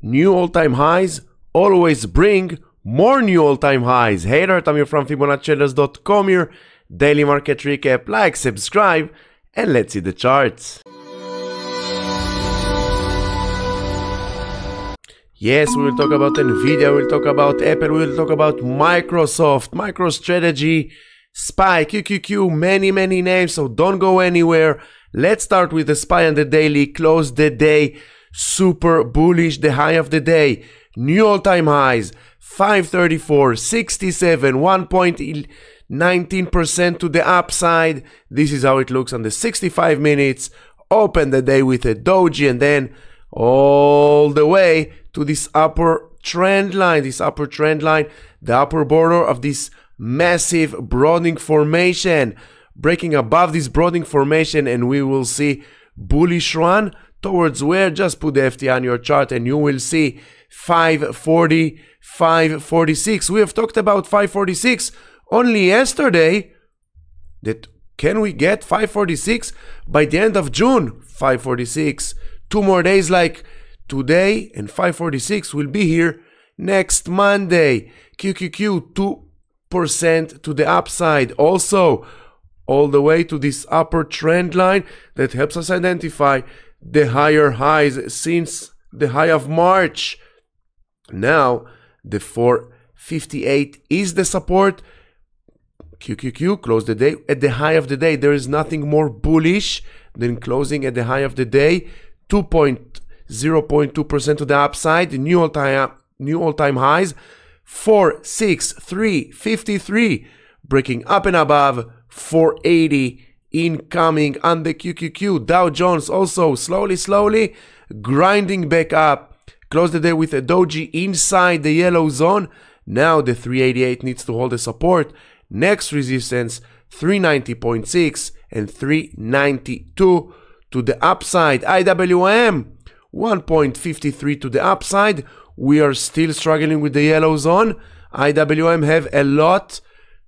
New all-time highs always bring more new all-time highs. Hey there, Tamir from פיבונאצ'י here. Daily market recap, like, subscribe, and let's see the charts. Yes, we will talk about Nvidia, we'll talk about Apple, we'll talk about Microsoft, MicroStrategy, SPY, QQQ, many names, so don't go anywhere. Let's start with the SPY and the daily. Close the day super bullish, the high of the day. New all-time highs, 534, 67, 1.19% to the upside. This is how it looks on the 65 minutes. Open the day with a doji and then all the way to this upper trend line, the upper border of this massive broadening formation, breaking above this broadening formation, and we will see bullish run towards where? Just put the FT on your chart and you will see 540, 546. We have talked about 546 only yesterday. That can we get 546 by the end of June? 546. 2 more days like today, and 546 will be here next Monday. QQQ 2% to the upside. Also, all the way to this upper trend line that helps us identify the higher highs since the high of March. Now, the 458 is the support. QQQ closed the day at the high of the day. There is nothing more bullish than closing at the high of the day. 0.2% to the upside. New all-time highs. 463, 53, breaking up and above 480 incoming on the QQQ. Dow Jones also slowly grinding back up. Close the day with a doji inside the yellow zone. Now the 388 needs to hold the support. Next resistance 390.6 and 392 to the upside. IWM 1.53 to the upside. We are still struggling with the yellow zone. IWM have a lot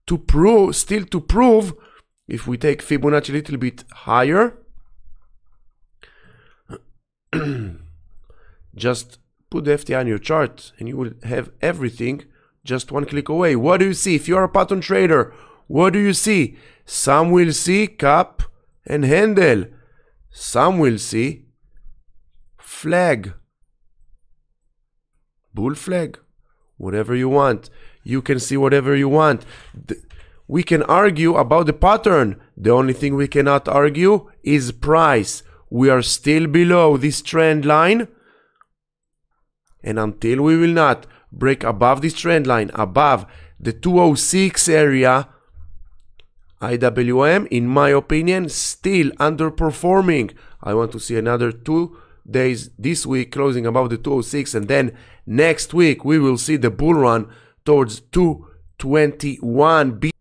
to prove, still to prove. If we take Fibonacci a little bit higher, just put the FT on your chart and you will have everything just one click away. What do you see? If you are a pattern trader, what do you see? Some will see cup and handle. Some will see flag, bull flag, whatever you want. You can see whatever you want. We can argue about the pattern. The only thing we cannot argue is price. We are still below this trend line, and until we will not break above this trend line, above the 206 area, IWM, in my opinion, still underperforming. I want to see another 2 days this week closing above the 206, and then next week we will see the bull run towards 221.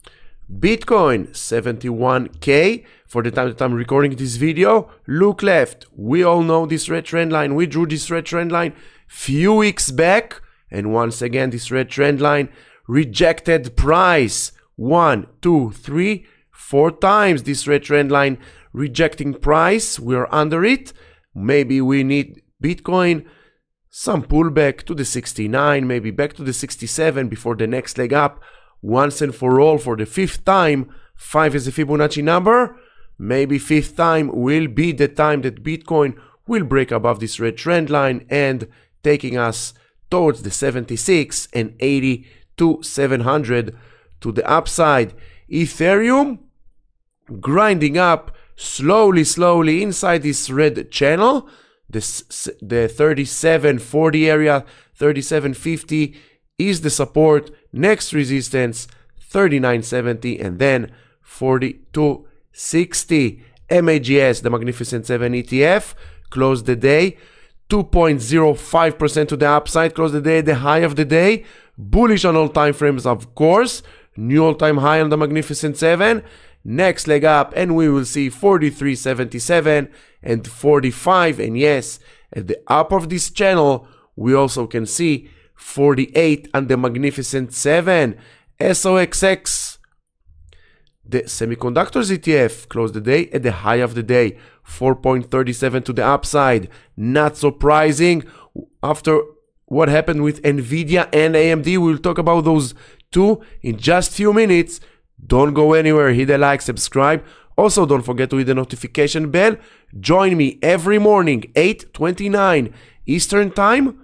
Bitcoin 71k for the time that I'm recording this video. Look left. We all know this red trend line. We drew this red trend line few weeks back, and once again this red trend line rejected price 1, 2, 3, 4 times. This red trend line rejecting price. We are under it. Maybe we need Bitcoin some pullback to the 69, maybe back to the 67 before the next leg up. Once and for all, for the 5th time, 5 is a Fibonacci number. Maybe 5th time will be the time that Bitcoin will break above this red trend line and taking us towards the 76 and 80 to 700 to the upside. Ethereum grinding up slowly inside this red channel. The 3740 area, 3750 is the support. Next resistance 3970 and then 4260. MAGS, the Magnificent 7 ETF, closed the day 2.05% to the upside. Closed the day at the high of the day. Bullish on all time frames, of course. New all-time high on the Magnificent 7. Next leg up, and we will see 43.77 and 45. And yes, at the up of this channel, we also can see 48 on the Magnificent 7. SOXX, the semiconductors ETF, closed the day at the high of the day, 4.37 to the upside. Not surprising, after what happened with Nvidia and AMD. We'll talk about those two in just few minutes. Don't go anywhere. Hit the like, subscribe. Also, don't forget to hit the notification bell. Join me every morning, 8:29 Eastern Time.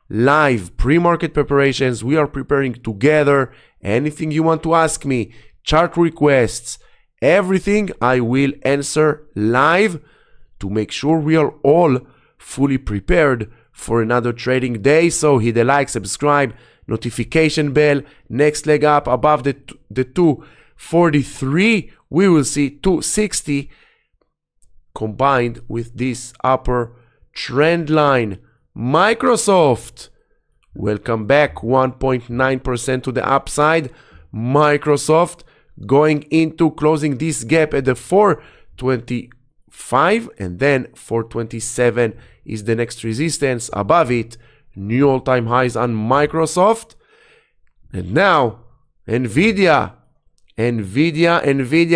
Live pre-market preparations. We are preparing together. Anything you want to ask me, chart requests, everything I will answer live to make sure we are all fully prepared for another trading day. So hit the like, subscribe, notification bell. Next leg up above the 243, we will see 260 combined with this upper trend line. Microsoft, welcome back, 1.9% to the upside. Microsoft going into closing this gap at the 425, and then 427 is the next resistance. Above it, new all-time highs on Microsoft. And now Nvidia,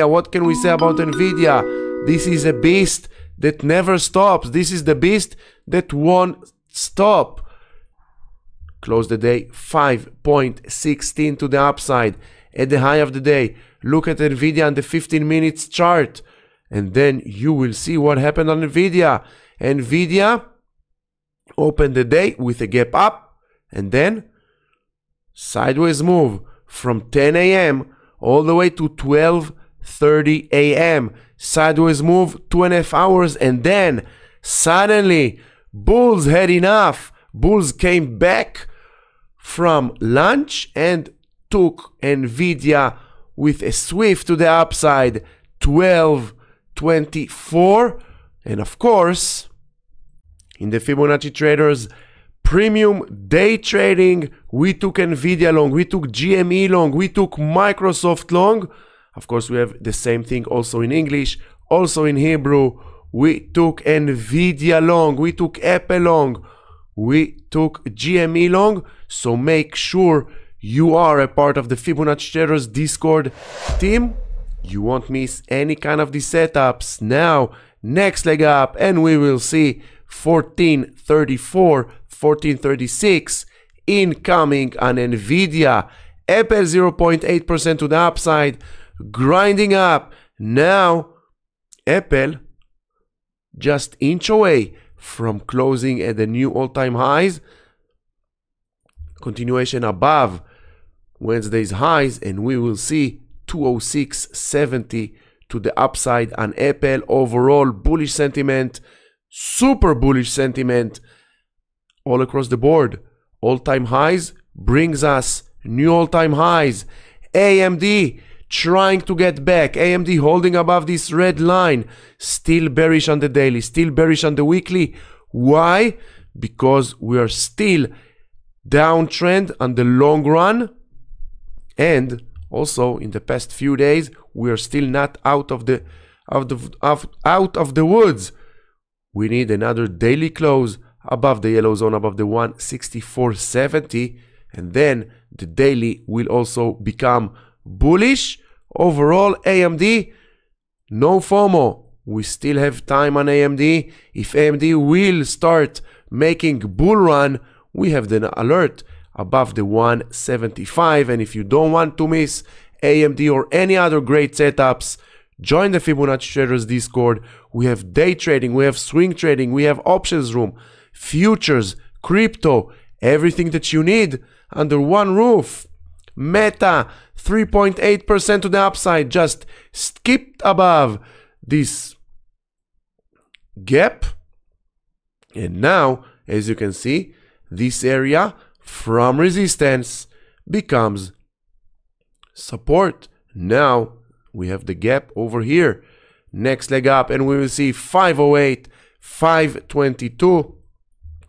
what can we say about Nvidia? This is a beast that never stops. This is the beast that won't stop. Close the day 5.16 to the upside at the high of the day. Look at Nvidia on the 15 minutes chart, and then you will see what happened on Nvidia. Nvidia opened the day with a gap up, and then sideways move from 10 a.m. all the way to 12:30 a.m. Sideways move 2.5 hours, and then suddenly bulls had enough. Bulls came back from lunch and took Nvidia with a swift to the upside, 12.24. And of course, in the Fibonacci Traders premium day trading, we took Nvidia long, we took GME long, we took Microsoft long. Of course, we have the same thing also in English, also in Hebrew. We took Nvidia long, we took Apple long, we took GME long. So make sure you are a part of the Fibonacci Traders Discord team. You won't miss any kind of these setups. Now, next leg up, and we will see 1434, 1436 incoming on Nvidia. Apple 0.8% to the upside, grinding up. Now, Apple just inch away from closing at the new all-time highs. Continuation above Wednesday's highs, and we will see 206.70 to the upside on Apple. Overall bullish sentiment, super bullish sentiment all across the board. All-time highs brings us new all-time highs. AMD trying to get back. AMD holding above this red line. Still bearish on the daily, still bearish on the weekly. Why? Because we are still downtrend on the long run, and also in the past few days we are still not out of the woods. We need another daily close above the yellow zone, above the 164.70, and then the daily will also become bullish. Overall, AMD, no FOMO. We still have time on AMD. If AMD will start making bull run, we have the alert above the 175. And if you don't want to miss AMD or any other great setups, join the Fibonacci Traders Discord. We have day trading, we have swing trading, we have options room, futures, crypto, everything that you need under one roof. Meta 3.8% to the upside, just skipped above this gap, and now, as you can see, this area from resistance becomes support. Now we have the gap over here. Next leg up, and we will see 508, 522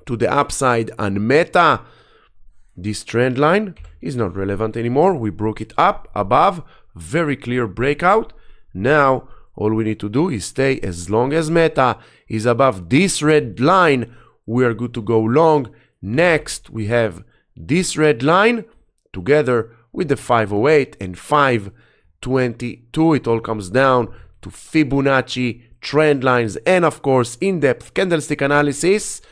to the upside on Meta. This trend line is not relevant anymore. We broke it up above, very clear breakout. Now all we need to do is stay. As long as Meta is above this red line, we are good to go long. Next, we have this red line together with the 508 and 522. It all comes down to Fibonacci trend lines and, of course, in-depth candlestick analysis.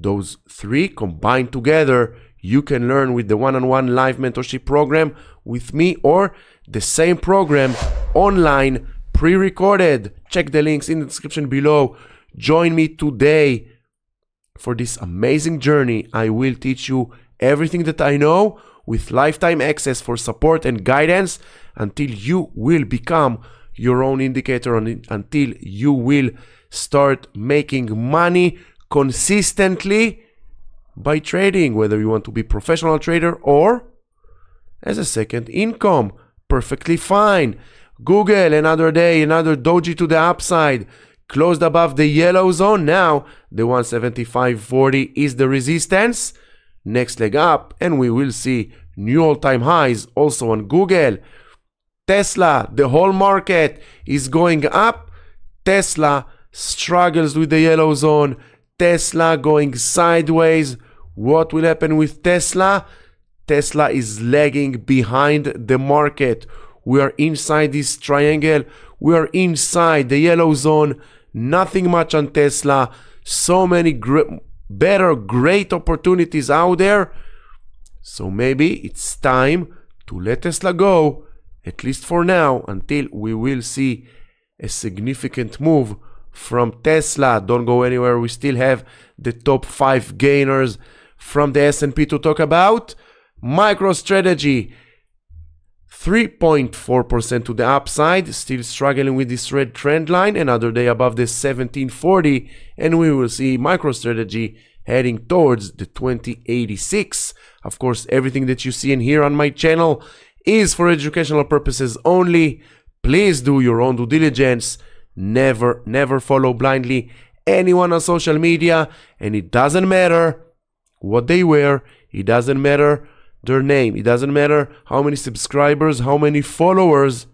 Those three combined together, you can learn with the one-on-one live mentorship program with me or the same program online, pre-recorded. Check the links in the description below. Join me today for this amazing journey. I will teach you everything that I know with lifetime access for support and guidance until you will become your own indicator, until you will start making money consistently by trading, whether you want to be a professional trader or as a second income. Perfectly fine. Google, another day, another doji to the upside, closed above the yellow zone. Now the 175.40 is the resistance. Next leg up, and we will see new all-time highs also on Google. Tesla, the whole market is going up. Tesla struggles with the yellow zone. Tesla going sideways. What will happen with Tesla? Tesla is lagging behind the market. We are inside this triangle. We are inside the yellow zone. Nothing much on Tesla. So many great opportunities out there. So maybe it's time to let Tesla go, at least for now, until we will see a significant move from Tesla. Don't go anywhere. We still have the top 5 gainers from the S&P to talk about. MicroStrategy, 3.4% to the upside, still struggling with this red trend line. Another day above the 1740, and we will see MicroStrategy heading towards the 2086. Of course, everything that you see and hear on my channel is for educational purposes only. Please do your own due diligence. Never follow blindly anyone on social media, and it doesn't matter what they wear, it doesn't matter their name, it doesn't matter how many subscribers, how many followers.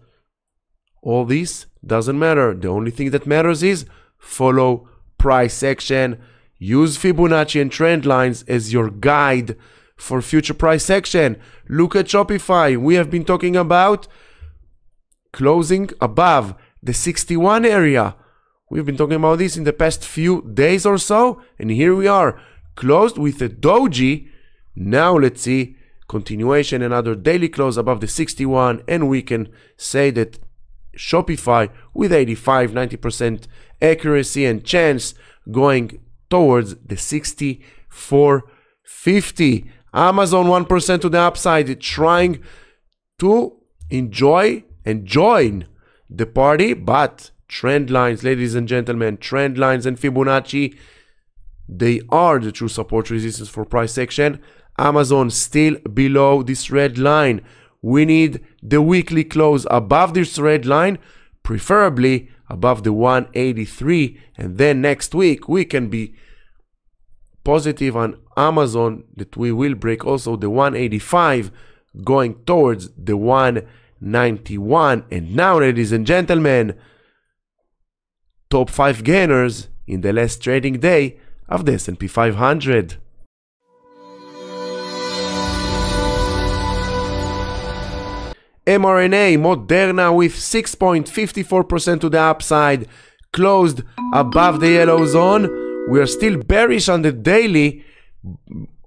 All this doesn't matter. The only thing that matters is follow price action. Use Fibonacci and trend lines as your guide for future price action. Look at Shopify. We have been talking about closing above the 61 area. We've been talking about this in the past few days or so, and here we are, closed with a doji. Now let's see continuation, another daily close above the 61, and we can say that Shopify with 85-90% accuracy and chance going towards the 64.50. Amazon 1% to the upside, trying to enjoy and join the party, but trend lines, ladies and gentlemen, trend lines and Fibonacci, they are the true support resistance for price action. Amazon still below this red line. We need the weekly close above this red line, preferably above the 183, and then next week we can be positive on Amazon that we will break also the 185, going towards the 191. And now, ladies and gentlemen, top 5 gainers in the last trading day of the S&P 500. mRNA, Moderna with 6.54% to the upside, closed above the yellow zone. We are still bearish on the daily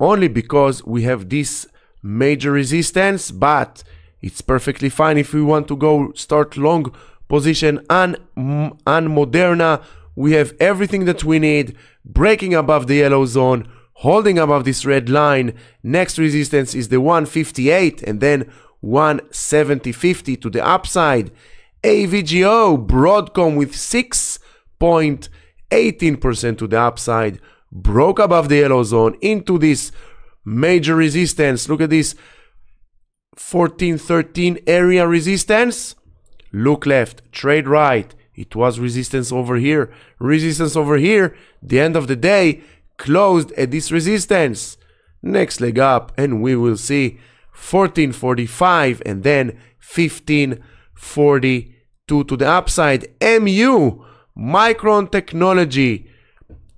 only because we have this major resistance, but it's perfectly fine if we want to go start long position on Moderna. We have everything that we need, breaking above the yellow zone, holding above this red line. Next resistance is the 158 and then 170.50 to the upside. AVGO, Broadcom with 6.18% to the upside, broke above the yellow zone into this major resistance. Look at this 1413 area resistance. Look left, trade right. It was resistance over here, resistance over here. The end of the day closed at this resistance. Next leg up, and we will see 1445 and then 1542 to the upside. MU, Micron Technology,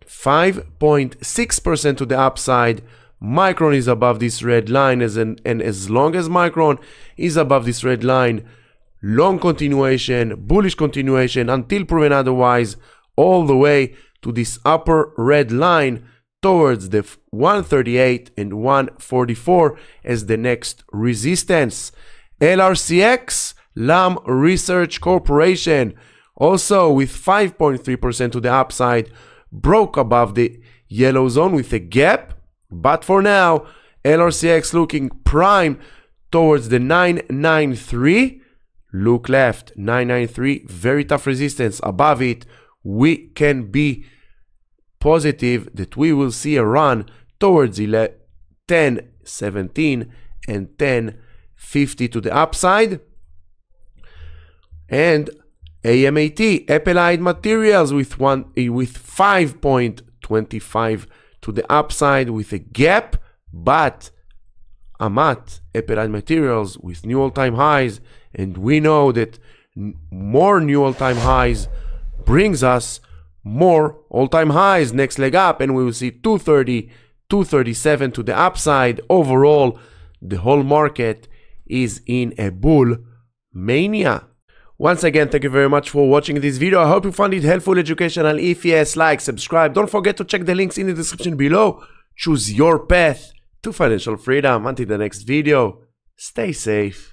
5.6% to the upside. Micron is above this red line, and as long as Micron is above this red line, long continuation, bullish continuation until proven otherwise, all the way to this upper red line towards the 138 and 144 as the next resistance. LRCX, Lam Research Corporation, also with 5.3% to the upside, broke above the yellow zone with a gap, but for now, LRCX looking prime towards the 993. Look left, 993, very tough resistance. Above it, we can be positive that we will see a run towards 1017 and 1050 to the upside. And AMAT, Applied Materials, with 5.25 to the upside with a gap, but AMAT, Applied Materials, with new all-time highs, and we know that more new all-time highs brings us more all-time highs. Next leg up, and we will see 230, 237 to the upside. Overall, the whole market is in a bull mania. Once again, thank you very much for watching this video. I hope you found it helpful, educational. If yes, like, subscribe. Don't forget to check the links in the description below. Choose your path to financial freedom. Until the next video, stay safe.